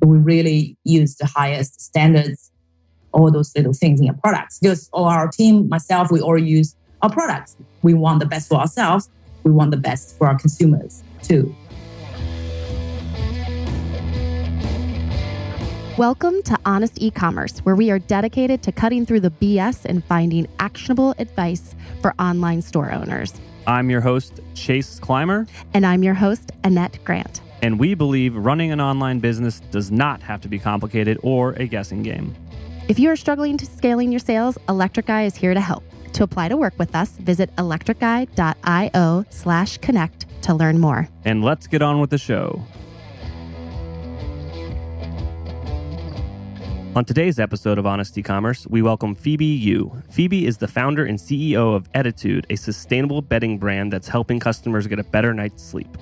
We really use the highest standards, all those little things in our products. Just all our team, myself, we all use our products. We want the best for ourselves. We want the best for our consumers too. Welcome to Honest Ecommerce, where we are dedicated to cutting through the BS and finding actionable advice for online store owners. I'm your host, Chase Clymer. And I'm your host, Annette Grant. And we believe running an online business does not have to be complicated or a guessing game. If you are struggling to scaling your sales, Electric Eye is here to help. To apply to work with us, visit electriceye.io/connect to learn more. And let's get on with the show. On today's episode of Honest Ecommerce, we welcome Phoebe Yu. Phoebe is the founder and CEO of Ettitude, a sustainable bedding brand that's helping customers get a better night's sleep.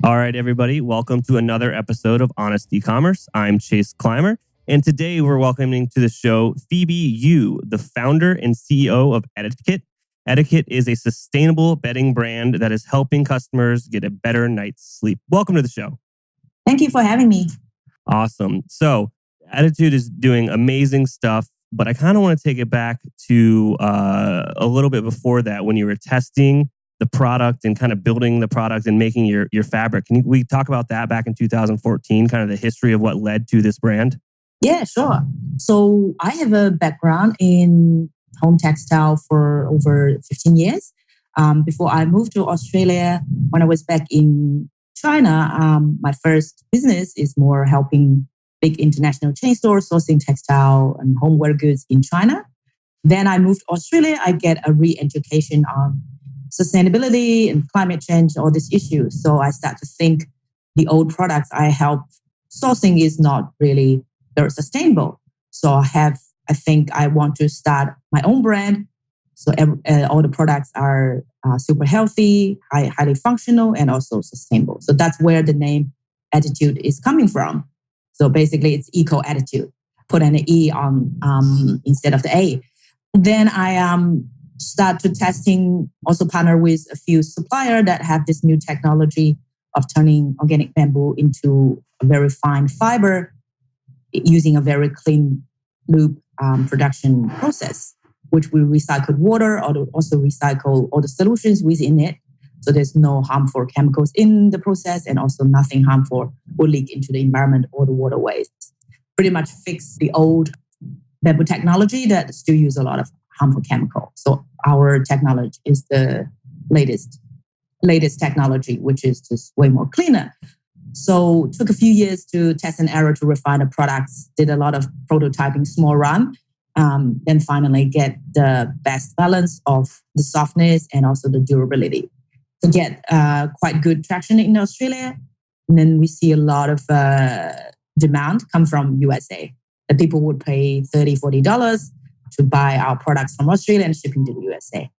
All right, everybody, welcome to another episode of Honest Ecommerce. I'm Chase Clymer, and today we're welcoming to the show Phoebe Yu, the founder and CEO of Ettitude. Ettitude is a sustainable bedding brand that is helping customers get a better night's sleep. Welcome to the show. Thank you for having me. Awesome. So Ettitude is doing amazing stuff, but I kind of want to take it back to a little bit before that when you were testing the product and kind of building the product and making your fabric. Can we talk about that back in 2014, kind of the history of what led to this brand? Yeah, sure. So I have a background in home textile for over 15 years. Before I moved to Australia, when I was back in China, my first business is more helping big international chain stores sourcing textile and homeware goods in China. Then I moved to Australia. I get a re-education on sustainability and climate change, all these issues. So I start to think the old products I help sourcing is not really very sustainable. So I think I want to start my own brand. So all the products are super healthy, highly functional, and also sustainable. So that's where the name Ettitude is coming from. So basically, it's eco attitude. Put an E on instead of the A. Then I start to testing. Also partner with a few suppliers that have this new technology of turning organic bamboo into a very fine fiber using a very clean loop production process, which we recycle water, also recycle all the solutions within it. So there's no harmful chemicals in the process and also nothing harmful will leak into the environment or the waterways. Pretty much fix the old bamboo technology that still use a lot of harmful chemical. So our technology is the latest technology, which is just way more cleaner. So it took a few years to test and error to refine the products, did a lot of prototyping, small run, then finally get the best balance of the softness and also the durability to get quite good traction in Australia. And then we see a lot of demand come from USA. That people would pay $30, $40 to buy our products from Australia and shipping to the USA.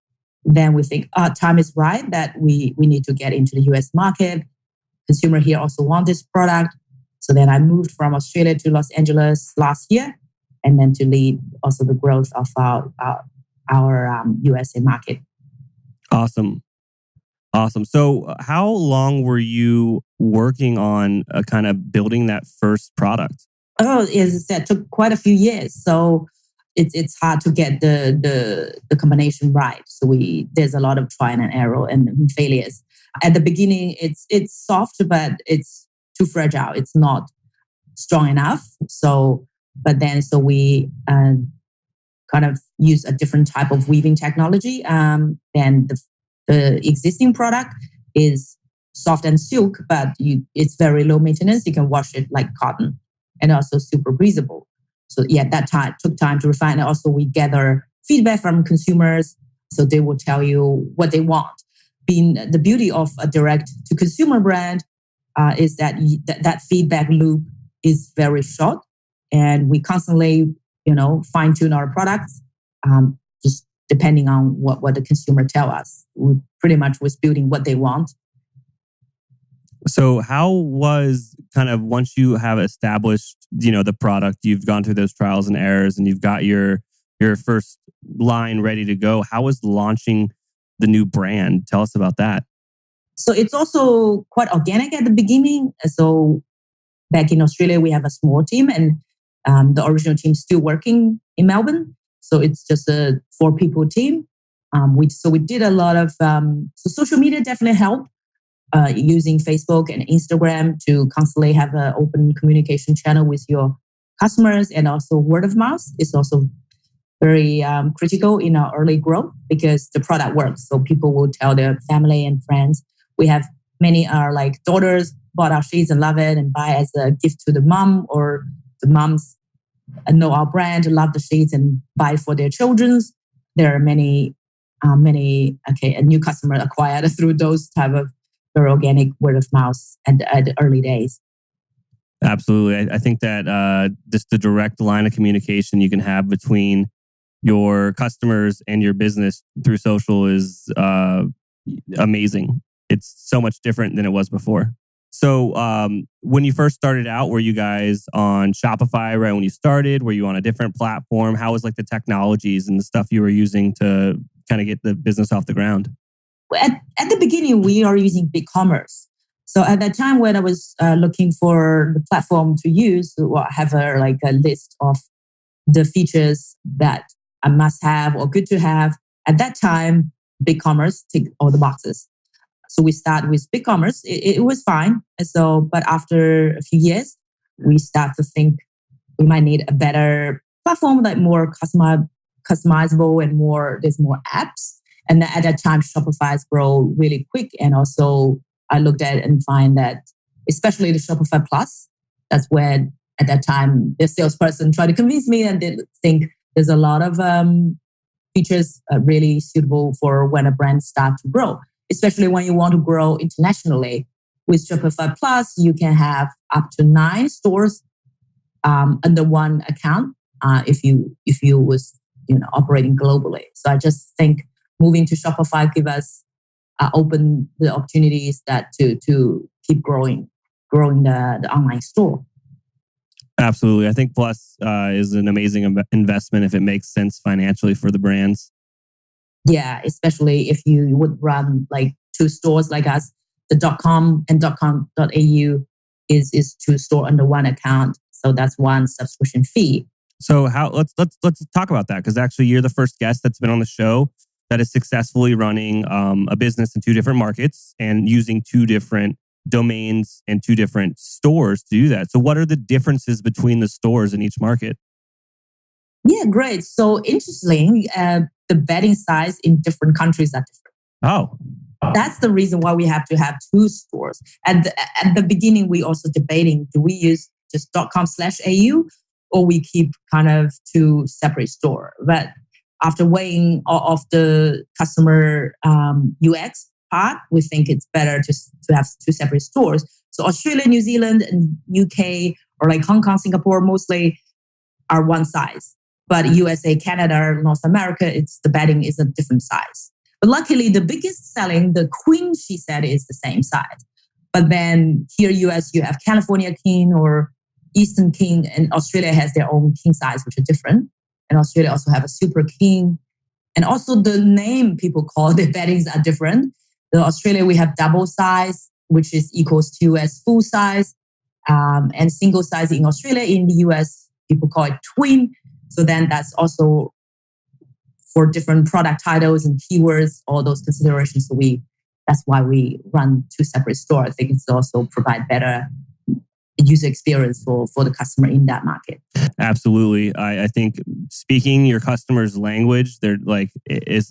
Then we think, time is right that we need to get into the US market. Consumer here also want this product. So then I moved from Australia to Los Angeles last year, and then to lead also the growth of our USA market. Awesome. So how long were you working on kind of building that first product? Oh, as I said, it took quite a few years. So it's hard to get the combination right. So there's a lot of trial and error and failures. At the beginning, it's soft, but it's too fragile. It's not strong enough. So we kind of use a different type of weaving technology. Then the existing product is soft and silk, but it's very low maintenance. You can wash it like cotton, and also super breathable. So that took time to refine. And also, we gather feedback from consumers, so they will tell you what they want. Being the beauty of a direct-to-consumer brand is that feedback loop is very short, and we constantly, fine-tune our products just depending on what the consumer tell us. We pretty much was building what they want. So how was kind of once you have established, the product, you've gone through those trials and errors and you've got your first line ready to go. How was launching the new brand? Tell us about that. So it's also quite organic at the beginning. So back in Australia, we have a small team, and the original team is still working in Melbourne. So it's just a 4-people team. We did a lot of so social media definitely helped using Facebook and Instagram to constantly have an open communication channel with your customers, and also word of mouth is also very critical in our early growth because the product works. So people will tell their family and friends. We have many like daughters bought our sheets and love it and buy as a gift to the mom, or the moms know our brand, love the sheets and buy for their children's. There are many a new customer acquired through those type of very organic word of mouth at the early days. Absolutely. I think that just the direct line of communication you can have between your customers and your business through social is amazing. It's so much different than it was before. So when you first started out, were you guys on Shopify right when you started? Were you on a different platform? How was like the technologies and the stuff you were using to kind of get the business off the ground? At the beginning, we are using Ecommerce. So at that time when I was looking for the platform to use, I have a list of the features that I must have or good to have. At that time, BigCommerce ticked all the boxes. So we start with BigCommerce. It was fine. But after a few years, we start to think we might need a better platform, like more customizable and there's more apps. And at that time, Shopify's grow really quick. And also I looked at it and find that, especially the Shopify Plus, that's where at that time the salesperson tried to convince me and did think there's a lot of features really suitable for when a brand starts to grow, especially when you want to grow internationally. With Shopify Plus, you can have up to 9 stores under one account if you was operating globally. So I just think moving to Shopify give us open the opportunities that to keep growing the online store. Absolutely. I think Plus is an amazing investment if it makes sense financially for the brands. Yeah, especially if you would run like 2 stores like us, the .com and .com.au is 2 store under one account. So that's one subscription fee. So let's talk about that, because actually you're the first guest that's been on the show that is successfully running a business in 2 different markets and using 2 different domains and 2 different stores to do that. So what are the differences between the stores in each market? Yeah, great. So interestingly, the bedding size in different countries are different. Oh. That's the reason why we have to have 2 stores. At the beginning, we also debating, do we use just .com/au or we keep kind of 2 separate store? But after weighing of the customer UX part, we think it's better just to have 2 separate stores. So Australia, New Zealand, and UK, or like Hong Kong, Singapore, mostly are one size. But USA, Canada, North America, the bedding is a different size. But luckily, the biggest selling, the queen, she said, is the same size. But then here, US, you have California king or Eastern king, and Australia has their own king size, which are different. And Australia also have a super king. And also the name people call the beddings are different. In Australia, we have double size, which is equals to as full size. And single size in Australia. In the US, people call it twin. So then that's also for different product titles and keywords, all those considerations. So that's why we run 2 separate stores. I think it's also provide better user experience for the customer in that market. Absolutely. I think speaking your customer's language, they're like,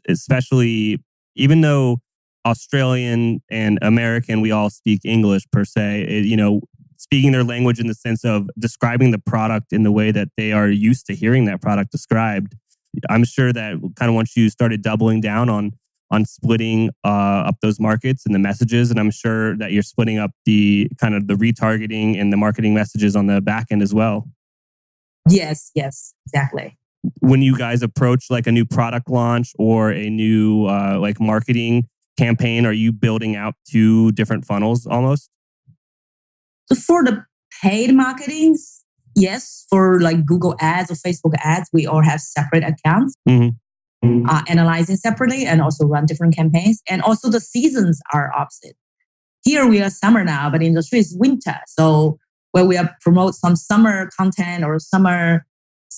especially even though Australian and American, we all speak English per se, speaking their language in the sense of describing the product in the way that they are used to hearing that product described. I'm sure that kind of once you started doubling down on splitting up those markets and the messages, and I'm sure that you're splitting up the kind of the retargeting and the marketing messages on the back end as well. Yes, exactly. When you guys approach like a new product launch or a new like marketing campaign, are you building out 2 different funnels almost? So for the paid marketings, yes. For like Google ads or Facebook ads, we all have separate accounts. Mm-hmm. analyzing separately and also run different campaigns. And also the seasons are opposite. Here we are summer now, but in Australia it's winter. So where we are promote some summer content or summer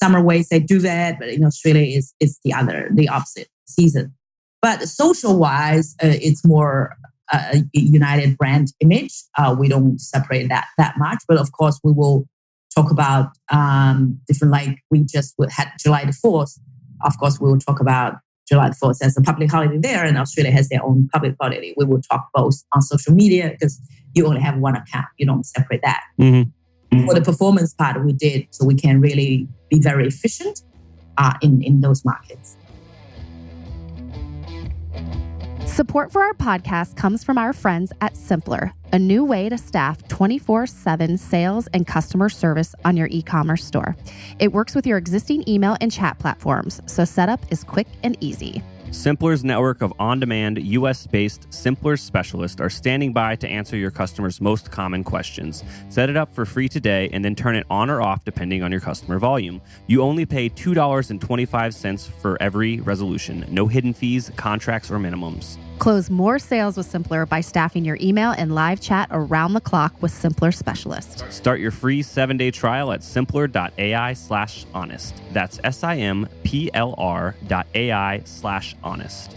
ways they do that, but in Australia is the opposite season. But social wise, it's more a united brand image. We don't separate that much, but of course we will talk about different, like we just had July the 4th. Of course, we will talk about July the 4th as a public holiday there, and Australia has their own public holiday. We will talk both on social media because you only have one account. You don't separate that. Mm-hmm. For the performance part, we did so we can really be very efficient in those markets. Support for our podcast comes from our friends at Simpler, a new way to staff 24/7 sales and customer service on your e-commerce store. It works with your existing email and chat platforms, so setup is quick and easy. Simpler's network of on-demand, US-based Simpler specialists are standing by to answer your customers' most common questions. Set it up for free today and then turn it on or off depending on your customer volume. You only pay $2.25 for every resolution. No hidden fees, contracts, or minimums. Close more sales with Simpler by staffing your email and live chat around the clock with Simpler specialists. Start your free 7-day trial at simpler.ai/honest. That's simpler.ai/honest.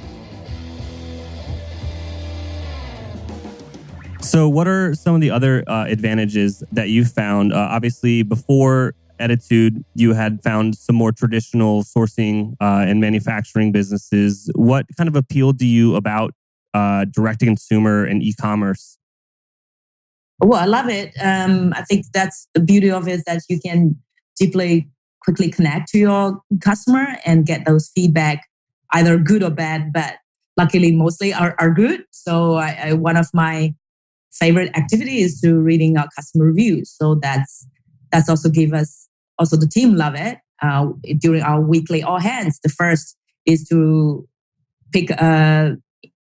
So what are some of the other advantages that you found? Obviously, before Ettitude, you had found some more traditional sourcing and manufacturing businesses. What kind of appealed to you about direct-to-consumer and e-commerce? Well, I love it. I think that's the beauty of it, that you can quickly connect to your customer and get those feedback, either good or bad, but luckily mostly are good. So one of my favorite activities is to reading our customer reviews. So that's also give us, also the team love it. During our weekly all hands, the first is to pick a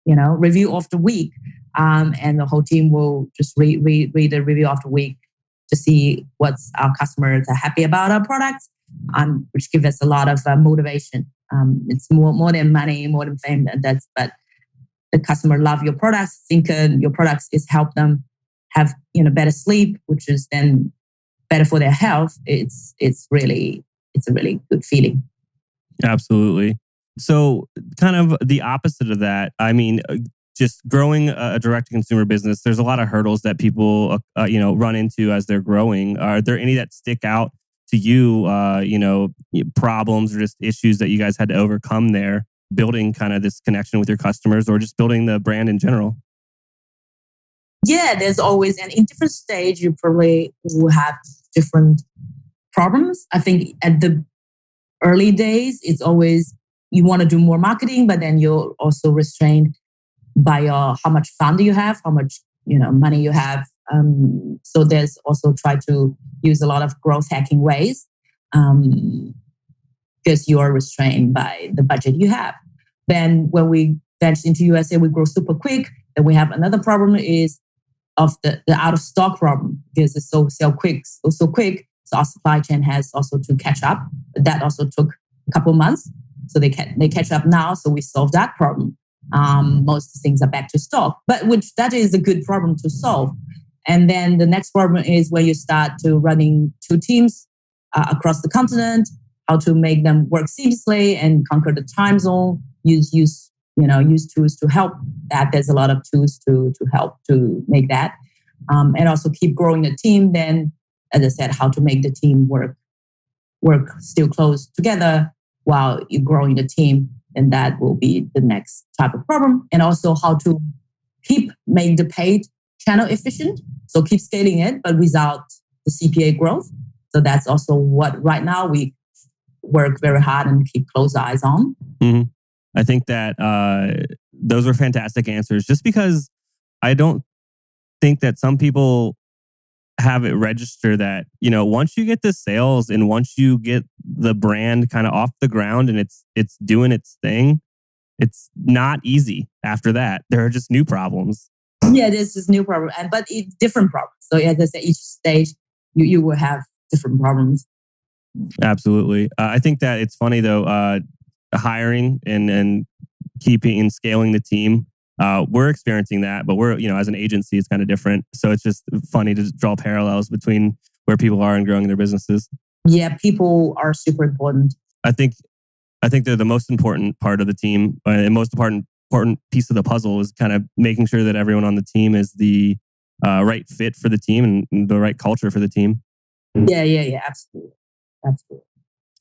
review of the week, and the whole team will just read the review of the week to see what's our customers are happy about our products, which gives us a lot of motivation. It's more than money, more than fame. But the customer love your products, think your products is help them have better sleep, which is then better for their health. It's a really good feeling. Absolutely. So kind of the opposite of that, I mean, just growing a direct-to-consumer business, there's a lot of hurdles that people, run into as they're growing. Are there any that stick out to you, problems or just issues that you guys had to overcome there, building kind of this connection with your customers or just building the brand in general? Yeah, there's always, and in different stage, you probably will have different problems. I think at the early days, it's always, you want to do more marketing, but then you're also restrained by how much fund you have, how much money you have. So there's also try to use a lot of growth hacking ways because you are restrained by the budget you have. Then when we venture into USA, we grow super quick. Then we have another problem is of the out of stock problem, because it's so quick. So our supply chain has also to catch up. But that also took a couple months. So they catch up now. So we solve that problem. Most things are back to stock, but that is a good problem to solve. And then the next problem is where you start to running two teams across the continent, how to make them work seamlessly and conquer the time zone. Use tools to help that. There's a lot of tools to help to make that, and also keep growing the team. Then, as I said, how to make the team work still close together while you're growing the team. And that will be the next type of problem. And also how to make the paid channel efficient. So keep scaling it, but without the CPA growth. So that's also what right now we work very hard and keep close eyes on. Mm-hmm. I think that those are fantastic answers, just because I don't think that some people have it register that, once you get the sales and once you get the brand kind of off the ground and it's doing its thing, it's not easy after that. There are just new problems. Yeah, there's just new problems, but it's different problems. So as I said, each stage you will have different problems. Absolutely. I think that it's funny though. hiring and keeping and scaling the team. We're experiencing that, but we're, as an agency, it's kind of different. So it's just funny to draw parallels between where people are and growing their businesses. Yeah, people are super important. I think they're the most important part of the team, and most important piece of the puzzle is kind of making sure that everyone on the team is the right fit for the team and the right culture for the team. Yeah, absolutely.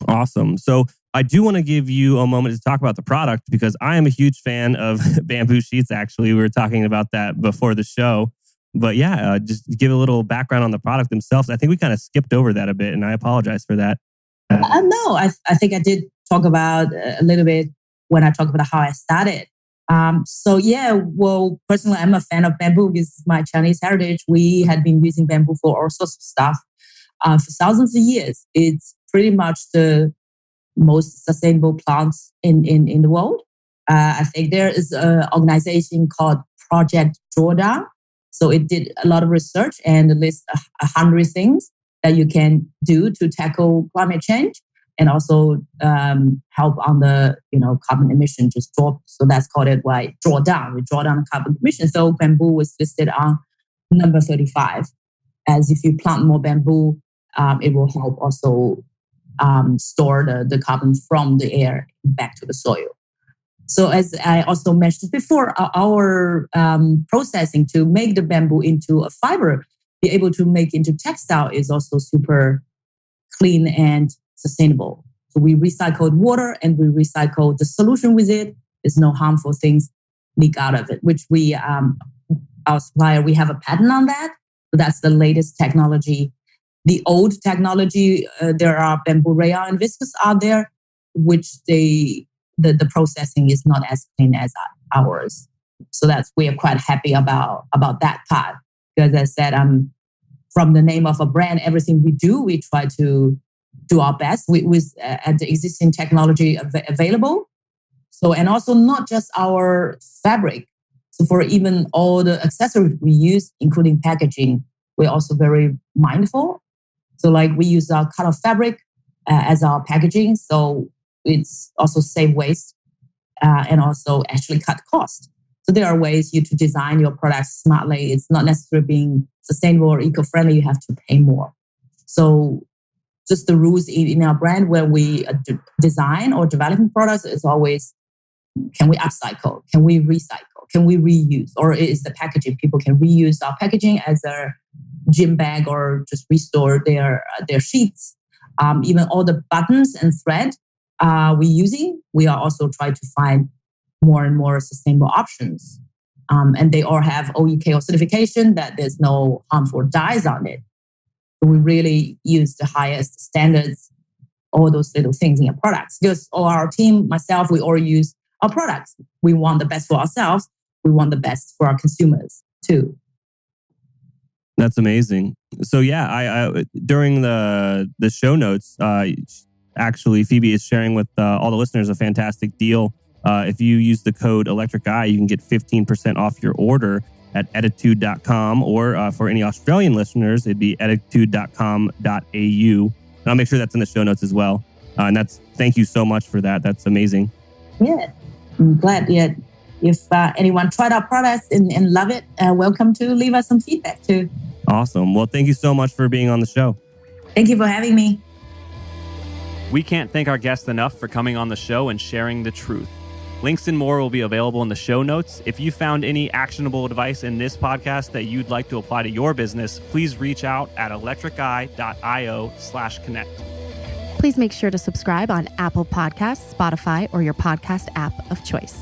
Awesome. So I do want to give you a moment to talk about the product, because I am a huge fan of bamboo sheets. Actually, we were talking about that before the show. But yeah, just give a little background on the product themselves. I think we kind of skipped over that a bit, and I apologize for that. No, I think I did talk about a little bit when I talked about how I started. So yeah, well, personally, I'm a fan of bamboo because it's my Chinese heritage. We had been using bamboo for all sorts of stuff for thousands of years. It's pretty much the most sustainable plants in the world. I think there is an organization called Project Drawdown. So it did a lot of research and lists 100 things that you can do to tackle climate change and also help on the carbon emission just drop. So that's called it drawdown. We draw down carbon emission. So bamboo was listed on number 35. As if you plant more bamboo, it will help also store the carbon from the air back to the soil. So as I also mentioned before, our processing to make the bamboo into a fiber, be able to make into textile is also super clean and sustainable. So we recycled water and we recycle the solution with it. There's no harmful things leak out of it, which we, our supplier, we have a patent on that. So that's the latest technology. The old technology, there are bamboo rayon and viscose out there, which the processing is not as clean as ours. So we are quite happy about that part. Because as I said, from the name of a brand, everything we do, we try to do our best with the existing technology available. So, and also not just our fabric. So for even all the accessories we use, including packaging, we're also very mindful. So like we use our cut of fabric as our packaging. So it's also save waste and also actually cut cost. So there are ways you to design your products smartly. It's not necessarily being sustainable or eco-friendly. You have to pay more. So just the rules in our brand where we design or developing products is always, can we upcycle? Can we recycle? Can we reuse? Or is the packaging, people can reuse our packaging as a gym bag or just restore their sheets. Even all the buttons and thread we're using, we are also trying to find more and more sustainable options. And they all have OEKO certification that there's no harmful dyes on it. So we really use the highest standards, all those little things in our products. Because all our team, myself, we all use our products. We want the best for ourselves. We want the best for our consumers too. That's amazing. So yeah, I during the show notes, actually Phoebe is sharing with all the listeners a fantastic deal. If you use the code Electric Eye, you can get 15% off your order at Ettitude.com, or for any Australian listeners, it'd be Ettitude.com.au. And I'll make sure that's in the show notes as well. And thank you so much for that. That's amazing. Yeah, I'm glad. Yeah, if anyone tried our products and love it, welcome to leave us some feedback too. Awesome. Well, thank you so much for being on the show. Thank you for having me. We can't thank our guests enough for coming on the show and sharing the truth. Links and more will be available in the show notes. If you found any actionable advice in this podcast that you'd like to apply to your business, please reach out at electriceye.io/connect. Please make sure to subscribe on Apple Podcasts, Spotify, or your podcast app of choice.